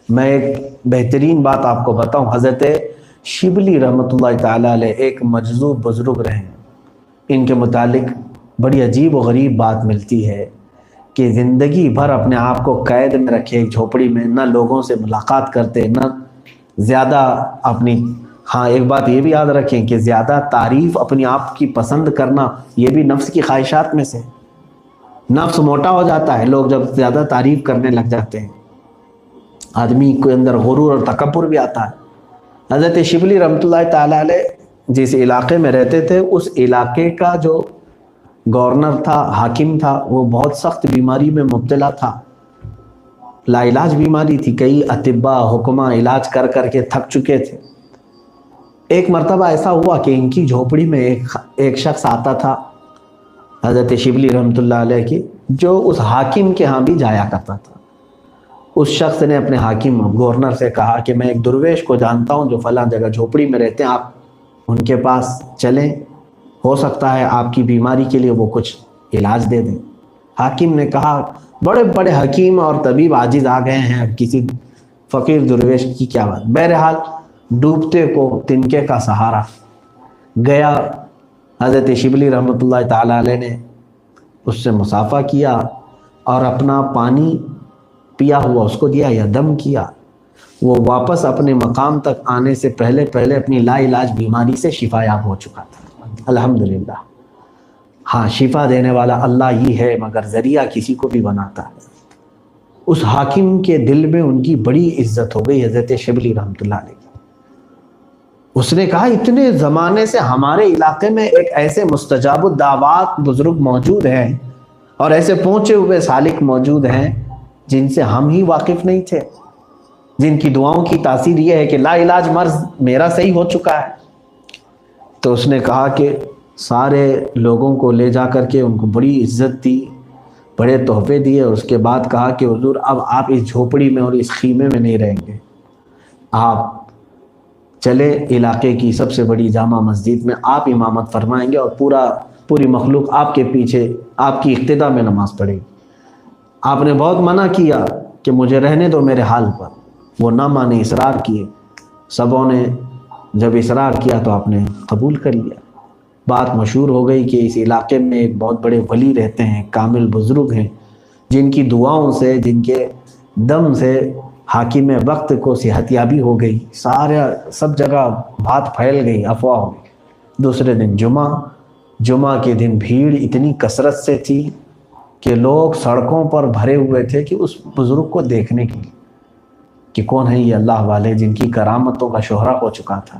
میں ایک بہترین بات آپ کو بتاؤں، حضرت شبلی رحمۃ اللہ تعالیٰ علیہ ایک مجذوب بزرگ رہے ہیں، ان کے متعلق بڑی عجیب و غریب بات ملتی ہے کہ زندگی بھر اپنے آپ کو قید میں رکھے ایک جھوپڑی میں، نہ لوگوں سے ملاقات کرتے، نہ زیادہ اپنی ہاں ایک بات یہ بھی یاد رکھیں کہ زیادہ تعریف اپنی آپ کی پسند کرنا یہ بھی نفس کی خواہشات میں سے، نفس موٹا ہو جاتا ہے لوگ جب زیادہ تعریف کرنے لگ جاتے ہیں، آدمی کے اندر غرور اور تکبر بھی آتا ہے۔ حضرت شبلی رحمۃ اللہ تعالیٰ علیہ جس علاقے میں رہتے تھے، اس علاقے کا جو گورنر تھا، حاکم تھا، وہ بہت سخت بیماری میں مبتلا تھا، لا علاج بیماری تھی، کئی اطباء حکماء علاج کر کر کے تھک چکے تھے۔ ایک مرتبہ ایسا ہوا کہ ان کی جھوپڑی میں ایک شخص آتا تھا حضرت شبلی رحمۃ اللہ علیہ کی، جو اس حاکم کے ہاں بھی جایا کرتا تھا۔ اس شخص نے اپنے حاکم گورنر سے کہا کہ میں ایک درویش کو جانتا ہوں جو فلاں جگہ جھوپڑی میں رہتے ہیں، آپ ان کے پاس چلیں، ہو سکتا ہے آپ کی بیماری کے لیے وہ کچھ علاج دے دیں۔ حاکم نے کہا بڑے بڑے حکیم اور طبیب عاجز آ گئے ہیں، اب کسی فقیر درویش کی کیا بات۔ بہرحال ڈوبتے کو تنکے کا سہارا گیا، حضرت شبلی رحمۃ اللہ تعالیٰ علیہ نے اس سے مصافحہ کیا اور اپنا پانی پیا ہوا اس کو دیا یا دم کیا۔ وہ واپس اپنے مقام تک آنے سے پہلے اپنی لا علاج بیماری سے شفا یاب ہو چکا تھا، الحمدللہ۔ ہاں، شفا دینے والا اللہ ہی ہے، مگر ذریعہ کسی کو بھی بناتا ہے۔ اس حاکم کے دل میں ان کی بڑی عزت ہو گئی حضرت شبلی رحمۃ اللہ علیہ۔ اس نے کہا اتنے زمانے سے ہمارے علاقے میں ایک ایسے مستجاب الدعوات بزرگ موجود ہیں اور ایسے پہنچے ہوئے سالک موجود ہیں جن سے ہم ہی واقف نہیں تھے، جن کی دعاؤں کی تاثیر یہ ہے کہ لا علاج مرض میرا صحیح ہو چکا ہے۔ تو اس نے کہا کہ سارے لوگوں کو لے جا کر کے ان کو بڑی عزت دی، بڑے تحفے دیے، اور اس کے بعد کہا کہ حضور اب آپ اس جھوپڑی میں اور اس خیمے میں نہیں رہیں گے، آپ چلے علاقے کی سب سے بڑی جامع مسجد میں آپ امامت فرمائیں گے اور پوری مخلوق آپ کے پیچھے آپ کی اقتدا میں نماز پڑھے گی۔ آپ نے بہت منع کیا کہ مجھے رہنے دو میرے حال پر، وہ نہ مانے، اصرار کیے، سبوں نے جب اصرار کیا تو آپ نے قبول کر لیا۔ بات مشہور ہو گئی کہ اس علاقے میں ایک بہت بڑے ولی رہتے ہیں، کامل بزرگ ہیں، جن کی دعاؤں سے، جن کے دم سے حاکم وقت کو صحت یابی ہو گئی، سب جگہ بات پھیل گئی، افواہ ہو گئی۔ دوسرے دن جمعہ کے دن بھیڑ اتنی کثرت سے تھی کہ لوگ سڑکوں پر بھرے ہوئے تھے کہ اس بزرگ کو دیکھنے کے لیے کہ کون ہے یہ اللہ والے جن کی کرامتوں کا شہرہ ہو چکا تھا۔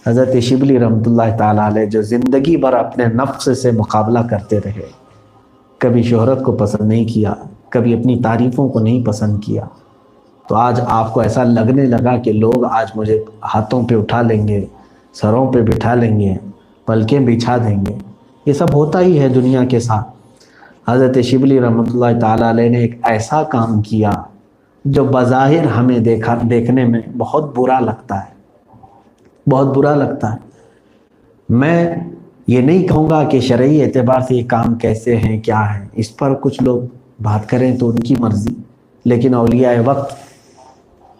حضرت شبلی رحمۃ اللہ تعالیٰ علیہ جو زندگی بھر اپنے نفس سے مقابلہ کرتے رہے، کبھی شہرت کو پسند نہیں کیا، کبھی اپنی تعریفوں کو نہیں پسند کیا، تو آج آپ کو ایسا لگنے لگا کہ لوگ آج مجھے ہاتھوں پہ اٹھا لیں گے، سروں پہ بٹھا لیں گے، پلکیں بچھا دیں گے۔ یہ سب ہوتا ہی ہے دنیا کے ساتھ۔ حضرت شبلی رحمۃ اللہ تعالیٰ علیہ نے ایک ایسا کام کیا جو بظاہر ہمیں دیکھنے میں بہت برا لگتا ہے، بہت برا لگتا ہے۔ میں یہ نہیں کہوں گا کہ شرعی اعتبار سے یہ کام کیسے ہیں، کیا ہے، اس پر کچھ لوگ بات کریں تو ان کی مرضی، لیکن اولیاء وقت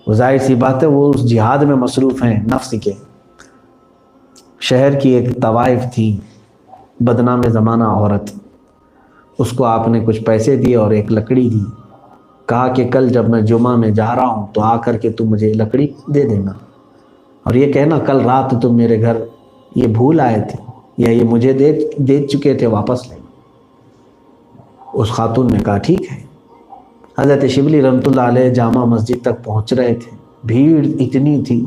وہ ظاہر سی بات ہے وہ اس جہاد میں مصروف ہیں نفس کے۔ شہر کی ایک طوائف تھی، بدنام زمانہ عورت، اس کو آپ نے کچھ پیسے دیے اور ایک لکڑی دی، کہا کہ کل جب میں جمعہ میں جا رہا ہوں تو آ کر کے تم مجھے لکڑی دے دینا، اور یہ کہنا کل رات تم میرے گھر یہ بھول آئے تھے یا یہ مجھے دے چکے تھے، واپس لیں۔ اس خاتون نے کہا ٹھیک ہے۔ حضرت شبلی رحمۃ اللہ علیہ جامع مسجد تک پہنچ رہے تھے، بھیڑ اتنی تھی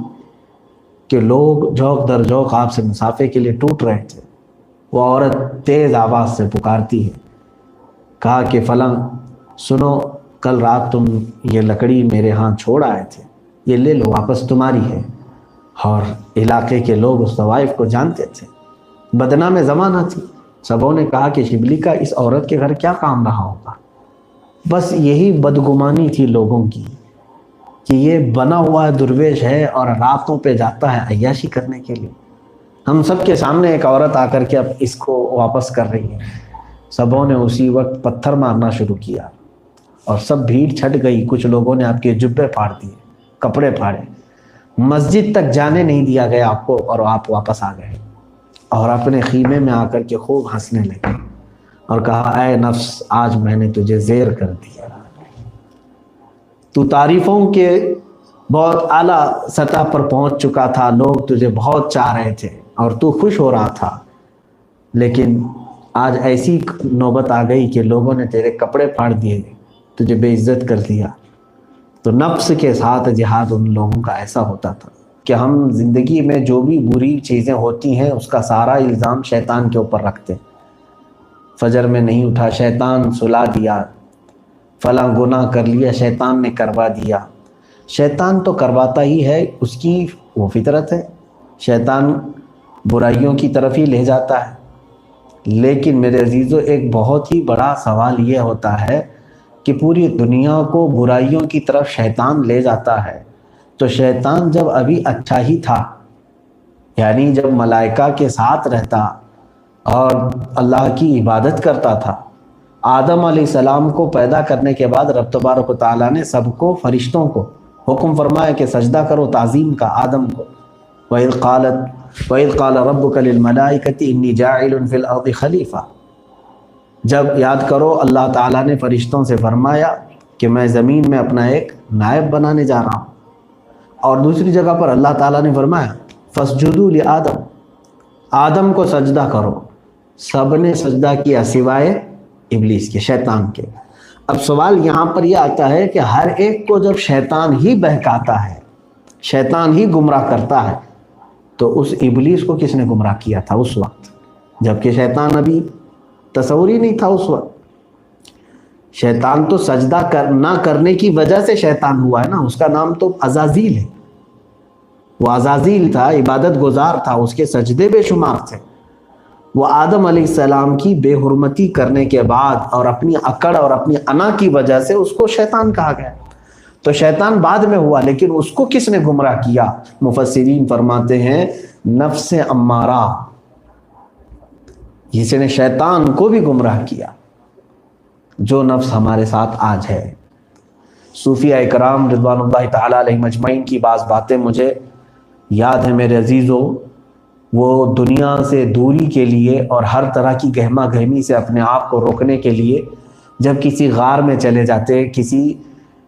کہ لوگ جوق در جوق آپ سے مصافحے کے لیے ٹوٹ رہے تھے۔ وہ عورت تیز آواز سے پکارتی ہے، کہا کہ فلاں سنو، کل رات تم یہ لکڑی میرے ہاں چھوڑ آئے تھے، یہ لے لو، واپس تمہاری ہے۔ اور علاقے کے لوگ اس طوائف کو جانتے تھے، بدنام زمانہ تھی، سبوں نے کہا کہ شبلی کا اس عورت کے گھر کیا کام رہا ہوگا۔ بس یہی بدگمانی تھی لوگوں کی کہ یہ بنا ہوا درویش ہے اور راتوں پہ جاتا ہے عیاشی کرنے کے لیے۔ ہم سب کے سامنے ایک عورت آ کر کے اب اس کو واپس کر رہی ہے۔ سبوں نے اسی وقت پتھر مارنا شروع کیا اور سب بھیڑ چھٹ گئی، کچھ لوگوں نے آپ کے جبے پھاڑ دیے، کپڑے پھاڑے، مسجد تک جانے نہیں دیا گیا آپ کو، اور آپ واپس آ گئے اور اپنے خیمے میں آ کر کے خوب ہنسنے لگے اور کہا اے نفس آج میں نے تجھے زیر کر دیا، تو تعریفوں کے بہت اعلیٰ سطح پر پہنچ چکا تھا، لوگ تجھے بہت چاہ رہے تھے اور تو خوش ہو رہا تھا، لیکن آج ایسی نوبت آ گئی کہ لوگوں نے تیرے کپڑے پھاڑ دیے، تجھے بے عزت کر دیا۔ تو نفس کے ساتھ جہاد ان لوگوں کا ایسا ہوتا تھا کہ ہم زندگی میں جو بھی بری چیزیں ہوتی ہیں اس کا سارا الزام شیطان کے اوپر رکھتے ہیں۔ فجر میں نہیں اٹھا، شیطان سلا دیا، فلاں گناہ کر لیا، شیطان نے کروا دیا۔ شیطان تو کرواتا ہی ہے، اس کی وہ فطرت ہے، شیطان برائیوں کی طرف ہی لے جاتا ہے۔ لیکن میرے عزیزو، ایک بہت ہی بڑا سوال یہ ہوتا ہے کہ پوری دنیا کو برائیوں کی طرف شیطان لے جاتا ہے، تو شیطان جب ابھی اچھا ہی تھا، یعنی جب ملائکہ کے ساتھ رہتا اور اللہ کی عبادت کرتا تھا، آدم علیہ السلام کو پیدا کرنے کے بعد رب تبارک و تعالیٰ نے سب کو، فرشتوں کو حکم فرمایا کہ سجدہ کرو تعظیم کا آدم کو۔ وَإِذْ قَالَ رَبُّكَ لِلْمَلَائِكَةِ إِنِّي جَاعِلٌ فِي الْأَرْضِ خَلِيفَةً، جب یاد کرو اللہ تعالیٰ نے فرشتوں سے فرمایا کہ میں زمین میں اپنا ایک نائب بنانے جا رہا ہوں، اور دوسری جگہ پر اللہ تعالیٰ نے فرمایا فَاسْجُدُوا لِآدَمَ، آدم کو سجدہ کرو۔ سب نے سجدہ کیا سوائے ابلیس کے، شیطان کے۔ اب سوال یہاں پر یہ آتا ہے کہ ہر ایک کو جب شیطان ہی بہکاتا ہے، شیطان ہی گمراہ کرتا ہے، تو اس ابلیس کو کس نے گمراہ کیا تھا اس وقت، جبکہ شیطان ابھی تصور ہی نہیں تھا اس وقت۔ شیطان تو سجدہ نہ کرنے کی وجہ سے شیطان ہوا ہے نا، اس کا نام تو عزازیل ہے، وہ عزازیل تھا، عبادت گزار تھا، اس کے سجدے بے شمار تھے۔ وہ آدم علیہ السلام کی بے حرمتی کرنے کے بعد اور اپنی اکڑ اور اپنی انا کی وجہ سے اس کو شیطان کہا گیا۔ تو شیطان بعد میں ہوا، لیکن اس کو کس نے گمراہ کیا؟ مفسرین فرماتے ہیں نفس امارہ، جس نے شیطان کو بھی گمراہ کیا، جو نفس ہمارے ساتھ آج ہے۔ صوفیاء اکرام رضوان اللہ تعالی علیہم اجمعین کی بعض باتیں مجھے یاد ہیں میرے عزیزو۔ وہ دنیا سے دوری کے لیے اور ہر طرح کی گہما گہمی سے اپنے آپ کو روکنے کے لیے جب کسی غار میں چلے جاتے، کسی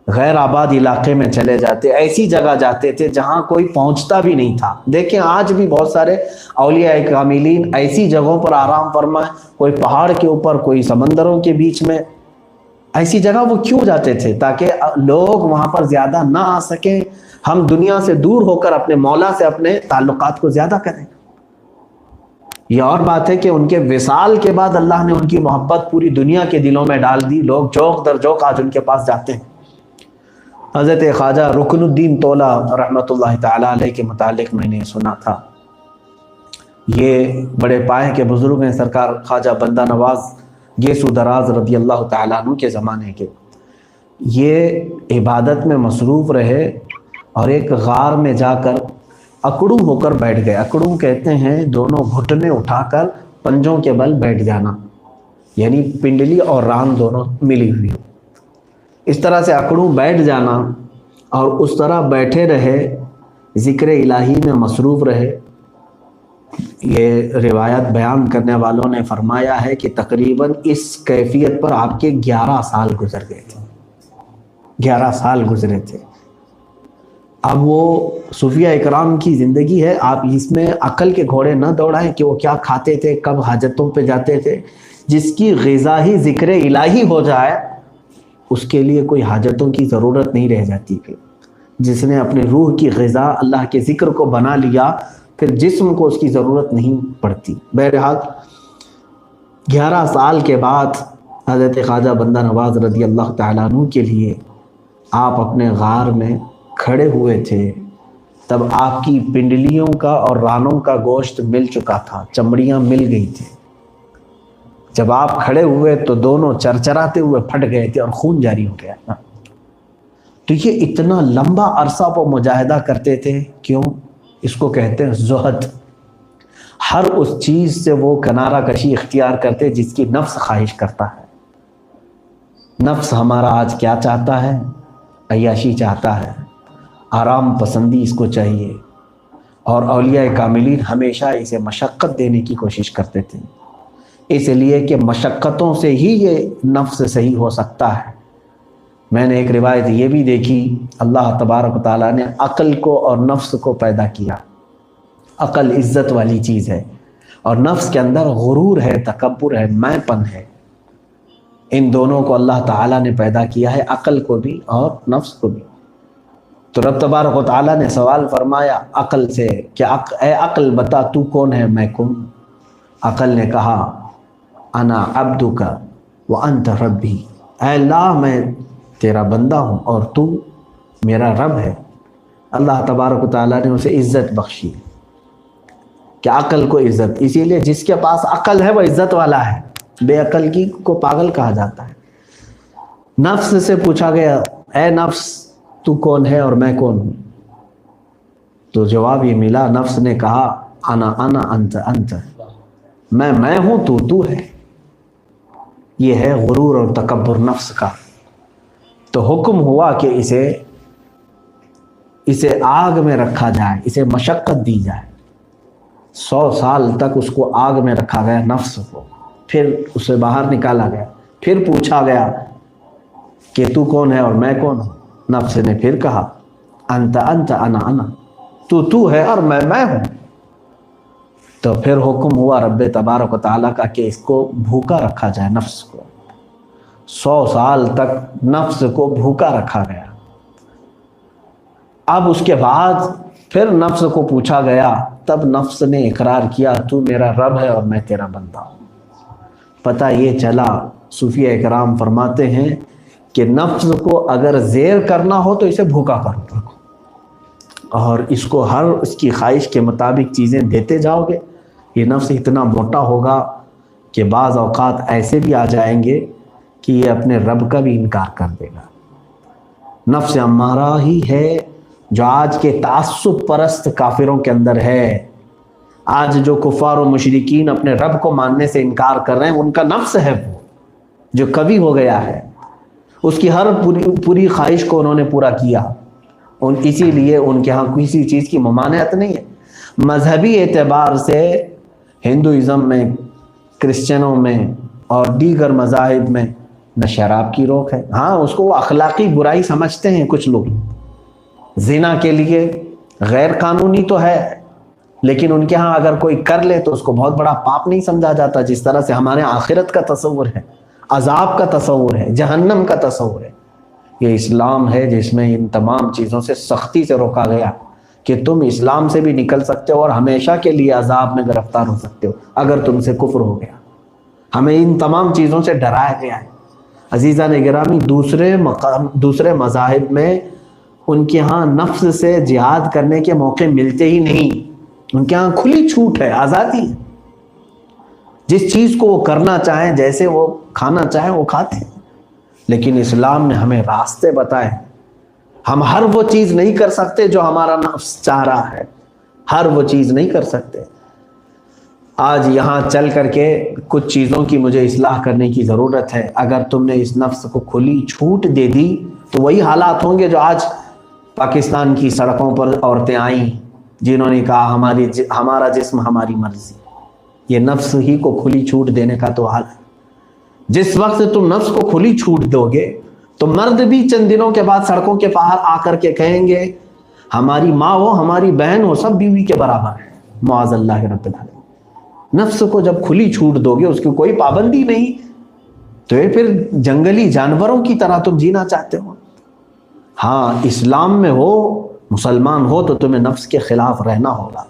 غیر آباد علاقے میں چلے جاتے، ایسی جگہ جاتے تھے جہاں کوئی پہنچتا بھی نہیں تھا۔ دیکھیں آج بھی بہت سارے اولیاء کاملین ایسی جگہوں پر آرام فرمائے، کوئی پہاڑ کے اوپر، کوئی سمندروں کے بیچ میں، ایسی جگہ وہ کیوں جاتے تھے؟ تاکہ لوگ وہاں پر زیادہ نہ آ سکیں، ہم دنیا سے دور ہو کر اپنے مولا سے اپنے تعلقات کو زیادہ کریں۔ یہ اور بات ہے کہ ان کے وصال کے بعد اللہ نے ان کی محبت پوری دنیا کے دلوں میں ڈال دی، لوگ جوق در جوق آج ان کے پاس جاتے ہیں۔ حضرت خواجہ رکن الدین تولا رحمۃ اللہ تعالی علیہ کے متعلق میں نے سنا تھا، یہ بڑے پائے کے بزرگ ہیں، سرکار خواجہ بندہ نواز گیسو دراز رضی اللہ تعالیٰ عنہ کے زمانے کے۔ یہ عبادت میں مصروف رہے اور ایک غار میں جا کر اکڑوں ہو کر بیٹھ گئے۔ اکڑوں کہتے ہیں دونوں گھٹنے اٹھا کر پنجوں کے بل بیٹھ جانا، یعنی پنڈلی اور ران دونوں ملی ہوئی، اس طرح سے اکڑوں بیٹھ جانا، اور اس طرح بیٹھے رہے، ذکر الہی میں مصروف رہے۔ یہ روایت بیان کرنے والوں نے فرمایا ہے کہ تقریباً اس کیفیت پر آپ کے 11 سال گزر گئے تھے، 11 سال گزرے تھے۔ اب وہ صوفیاء اکرام کی زندگی ہے، آپ اس میں عقل کے گھوڑے نہ دوڑائیں کہ وہ کیا کھاتے تھے، کب حاجتوں پہ جاتے تھے۔ جس کی غذا ہی ذکر الہی ہو جائے اس کے لیے کوئی حاجتوں کی ضرورت نہیں رہ جاتی۔ کہ جس نے اپنے روح کی غذا اللہ کے ذکر کو بنا لیا، پھر جسم کو اس کی ضرورت نہیں پڑتی۔ بہرحال 11 سال کے بعد حضرت خواجہ بندہ نواز رضی اللہ تعالیٰ عنہ کے لیے آپ اپنے غار میں کھڑے ہوئے تھے، تب آپ کی پنڈلیوں کا اور رانوں کا گوشت مل چکا تھا، چمڑیاں مل گئی تھی۔ جب آپ کھڑے ہوئے تو دونوں چرچراتے ہوئے پھٹ گئے تھے اور خون جاری ہو گیا۔ تو یہ اتنا لمبا عرصہ وہ مجاہدہ کرتے تھے، کیوں؟ اس کو کہتے ہیں زہد۔ ہر اس چیز سے وہ کنارہ کشی اختیار کرتے جس کی نفس خواہش کرتا ہے۔ نفس ہمارا آج کیا چاہتا ہے؟ عیاشی چاہتا ہے، آرام پسندی اس کو چاہیے، اور اولیاء کاملین ہمیشہ اسے مشقت دینے کی کوشش کرتے تھے، اس لیے کہ مشقتوں سے ہی یہ نفس صحیح ہو سکتا ہے۔ میں نے ایک روایت یہ بھی دیکھی، اللہ تبارک و تعالیٰ نے عقل کو اور نفس کو پیدا کیا۔ عقل عزت والی چیز ہے، اور نفس کے اندر غرور ہے، تکبر ہے، میں پن ہے۔ ان دونوں کو اللہ تعالیٰ نے پیدا کیا ہے، عقل کو بھی اور نفس کو بھی۔ تو رب تبارک و تعالیٰ نے سوال فرمایا عقل سے کہ اے عقل بتا تو کون ہے، میں کون؟ عقل نے کہا انا عبدک وانت ربی، اے اللہ میں تیرا بندہ ہوں اور تو میرا رب ہے۔ اللہ تبارک و تعالیٰ نے اسے عزت بخشی کہ عقل کو عزت، اسی لیے جس کے پاس عقل ہے وہ عزت والا ہے، بے عقل کی کو پاگل کہا جاتا ہے۔ نفس سے پوچھا گیا اے نفس تو کون ہے اور میں کون ہوں؟ تو جواب یہ ملا، نفس نے کہا انا انت انت، میں ہوں تو ہے۔ یہ ہے غرور اور تکبر نفس کا۔ تو حکم ہوا کہ اسے آگ میں رکھا جائے، اسے مشقت دی جائے۔ 100 سال تک اس کو آگ میں رکھا گیا نفس کو، پھر اسے باہر نکالا گیا، پھر پوچھا گیا کہ تو کون ہے اور میں کون ہوں؟ نفس نے پھر کہا انت انا، تو ہے اور میں ہوں۔ تو پھر حکم ہوا رب تبارک و تعالیٰ کا کہ اس کو بھوکا رکھا جائے، نفس کو 100 سال تک نفس کو بھوکا رکھا گیا۔ اب اس کے بعد پھر نفس کو پوچھا گیا، تب نفس نے اقرار کیا تو میرا رب ہے اور میں تیرا بندہ ہوں۔ پتہ یہ چلا، صوفیہ اکرام فرماتے ہیں کہ نفس کو اگر زیر کرنا ہو تو اسے بھوکا کرو، اور اس کو ہر اس کی خواہش کے مطابق چیزیں دیتے جاؤ گے، یہ نفس اتنا موٹا ہوگا کہ بعض اوقات ایسے بھی آ جائیں گے کہ یہ اپنے رب کا بھی انکار کر دے گا۔ نفس امارہ ہی ہے جو آج کے تعصب پرست کافروں کے اندر ہے۔ آج جو کفار و مشرکین اپنے رب کو ماننے سے انکار کر رہے ہیں، ان کا نفس ہے وہ جو کبھی ہو گیا ہے، اس کی ہر پوری خواہش کو انہوں نے پورا کیا، اسی لیے ان کے ہاں کسی چیز کی ممانعت نہیں ہے۔ مذہبی اعتبار سے ہندوازم میں، کرسچنوں میں اور دیگر مذاہب میں نہ شراب کی روک ہے، ہاں اس کو وہ اخلاقی برائی سمجھتے ہیں کچھ لوگ، زنا کے لیے غیر قانونی تو ہے، لیکن ان کے ہاں اگر کوئی کر لے تو اس کو بہت بڑا پاپ نہیں سمجھا جاتا، جس طرح سے ہمارے آخرت کا تصور ہے، عذاب کا تصور ہے، جہنم کا تصور ہے۔ یہ اسلام ہے جس میں ان تمام چیزوں سے سختی سے روکا گیا کہ تم اسلام سے بھی نکل سکتے ہو اور ہمیشہ کے لیے عذاب میں گرفتار ہو سکتے ہو اگر تم سے کفر ہو گیا۔ ہمیں ان تمام چیزوں سے ڈرایا گیا ہے۔ عزیزان گرامی، دوسرے مذاہب میں ان کے ہاں نفس سے جہاد کرنے کے موقع ملتے ہی نہیں، ان کے ہاں کھلی چھوٹ ہے، آزادی ہے، جس چیز کو وہ کرنا چاہیں، جیسے وہ کھانا چاہیں وہ کھاتے ہیں۔ لیکن اسلام نے ہمیں راستے بتائے، ہم ہر وہ چیز نہیں کر سکتے جو ہمارا نفس چاہ رہا ہے، ہر وہ چیز نہیں کر سکتے۔ آج یہاں چل کر کے کچھ چیزوں کی مجھے اصلاح کرنے کی ضرورت ہے۔ اگر تم نے اس نفس کو کھلی چھوٹ دے دی تو وہی حالات ہوں گے جو آج پاکستان کی سڑکوں پر عورتیں آئیں جنہوں نے کہا ہمارا جسم ہماری مرضی۔ یہ نفس ہی کو کھلی چھوٹ دینے کا تو حال ہے۔ جس وقت تم نفس کو کھلی چھوٹ دو گے تو مرد بھی چند دنوں کے بعد سڑکوں کے باہر آ کر کے کہیں گے ہماری ماں ہو، ہماری بہن ہو، سب بیوی کے برابر ہے، معاذ اللہ رب العالمین۔ نفس کو جب کھلی چھوٹ دو گے، اس کی کوئی پابندی نہیں، تو یہ پھر جنگلی جانوروں کی طرح تم جینا چاہتے ہو۔ ہاں اسلام میں ہو، مسلمان ہو، تو تمہیں نفس کے خلاف رہنا ہوگا۔